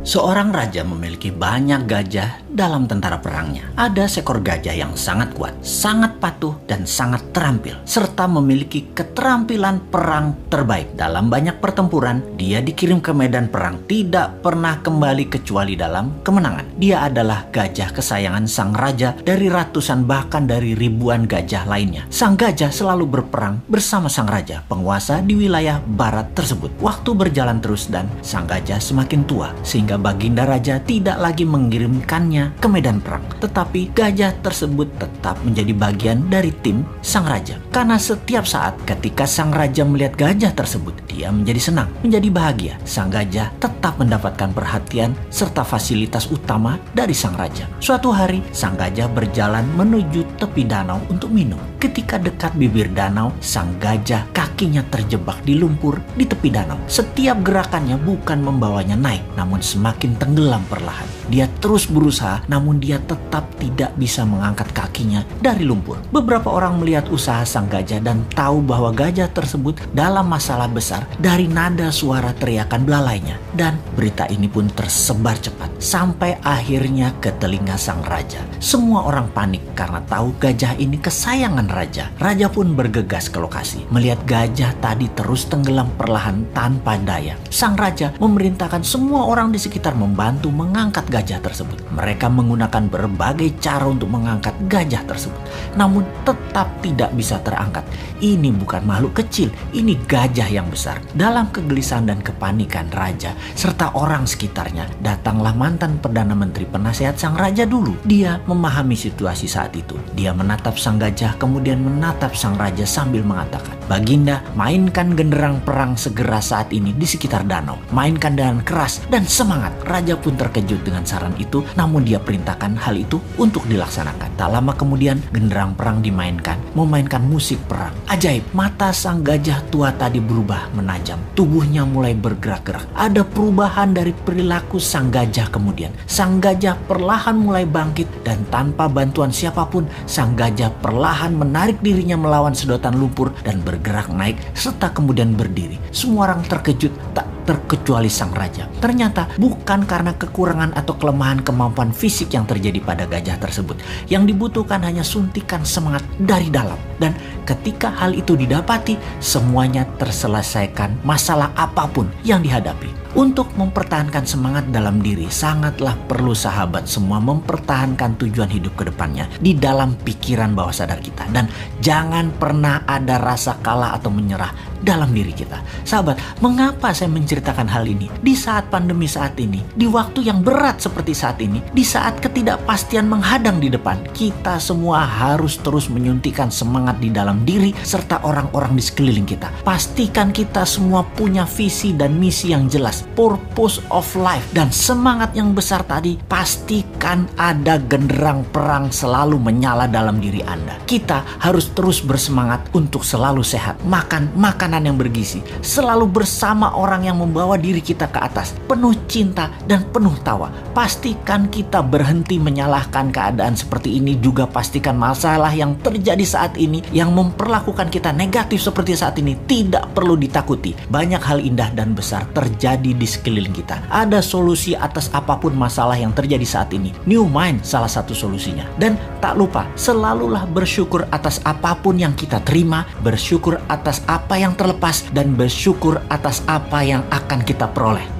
Seorang raja memiliki banyak gajah dalam tentara perangnya. Ada seekor gajah yang sangat kuat, sangat patuh, dan sangat terampil, serta memiliki keterampilan perang terbaik. Dalam banyak pertempuran, dia dikirim ke medan perang, tidak pernah kembali kecuali dalam kemenangan. Dia adalah gajah kesayangan sang raja dari ratusan bahkan dari ribuan gajah lainnya. Sang gajah selalu berperang bersama sang raja, penguasa di wilayah barat tersebut. Waktu berjalan terus dan sang gajah semakin tua, sehingga baginda raja tidak lagi mengirimkannya ke medan perang. Tetapi gajah tersebut tetap menjadi bagian dari tim sang raja. Karena setiap saat ketika sang raja melihat gajah tersebut, dia menjadi senang, menjadi bahagia. Sang gajah tetap mendapatkan perhatian serta fasilitas utama dari sang raja. Suatu hari, sang gajah berjalan menuju tepi danau untuk minum. Ketika dekat bibir danau, sang gajah kakinya terjebak di lumpur di tepi danau. Setiap gerakannya bukan membawanya naik, namun semakin tenggelam perlahan. Dia terus berusaha, namun dia tetap tidak bisa mengangkat kakinya dari lumpur. Beberapa orang melihat usaha sang gajah dan tahu bahwa gajah tersebut dalam masalah besar dari nada suara teriakan belalainya. Dan berita ini pun tersebar cepat sampai akhirnya ke telinga sang raja. Semua orang panik karena tahu gajah ini kesayangan raja. Raja pun bergegas ke lokasi, melihat gajah tadi terus tenggelam perlahan tanpa daya. Sang raja memerintahkan semua orang di sekitar membantu mengangkat gajah tersebut. Mereka menggunakan berbagai cara untuk mengangkat gajah tersebut, namun tetap tidak bisa terangkat. Ini bukan makhluk kecil, ini gajah yang besar. Dalam kegelisahan dan kepanikan raja serta orang sekitarnya, datanglah mantan Perdana Menteri penasehat sang raja dulu. Dia memahami situasi saat itu. Dia menatap sang gajah, kemudian menatap sang raja sambil mengatakan, "Baginda, mainkan genderang perang segera saat ini di sekitar danau. Mainkan dengan keras dan semangat." Raja pun terkejut dengan saran itu, namun dia perintahkan hal itu untuk dilaksanakan. Tak lama kemudian, genderang perang dimainkan, memainkan musik perang. Ajaib, mata sang gajah tua tadi berubah menajam. Tubuhnya mulai bergerak-gerak. Ada perubahan dari perilaku sang gajah kemudian. Sang gajah perlahan mulai bangkit dan tanpa bantuan siapapun, sang gajah perlahan menarik dirinya melawan sedotan lumpur dan bergerak naik serta kemudian berdiri. Semua orang terkejut, tak terkecuali sang raja. Ternyata bukan karena kekurangan atau kelemahan kemampuan fisik yang terjadi pada gajah tersebut. Yang dibutuhkan hanya suntikan semangat dari dalam. Dan ketika hal itu didapati, semuanya terselesaikan masalah apapun yang dihadapi. Untuk mempertahankan semangat dalam diri, sangatlah perlu sahabat semua mempertahankan tujuan hidup ke depannya di dalam pikiran bawah sadar kita. Dan jangan pernah ada rasa kalah atau menyerah dalam diri kita. Sahabat, mengapa saya menceritakan hal ini? Di saat pandemi saat ini, di waktu yang berat seperti saat ini, di saat ketidakpastian menghadang di depan, kita semua harus terus menyuntikkan semangat di dalam diri serta orang-orang di sekeliling kita. Pastikan kita semua punya visi dan misi yang jelas, purpose of life, dan semangat yang besar tadi. Pastikan ada genderang perang selalu menyala dalam diri Anda. Kita harus terus bersemangat untuk selalu sehat, makan makanan yang bergizi, selalu bersama orang yang membawa diri kita ke atas, penuh cinta dan penuh tawa. Pastikan kita berhenti menyalahkan keadaan seperti ini. Juga pastikan masalah yang terjadi saat ini yang memperlakukan kita negatif seperti saat ini tidak perlu ditakuti. Banyak hal indah dan besar terjadi di sekeliling kita. Ada solusi atas apapun masalah yang terjadi saat ini. New Mind salah satu solusinya. Dan tak lupa, selalulah bersyukur atas apapun yang kita terima, bersyukur atas apa yang terlepas, dan bersyukur atas apa yang akan kita peroleh.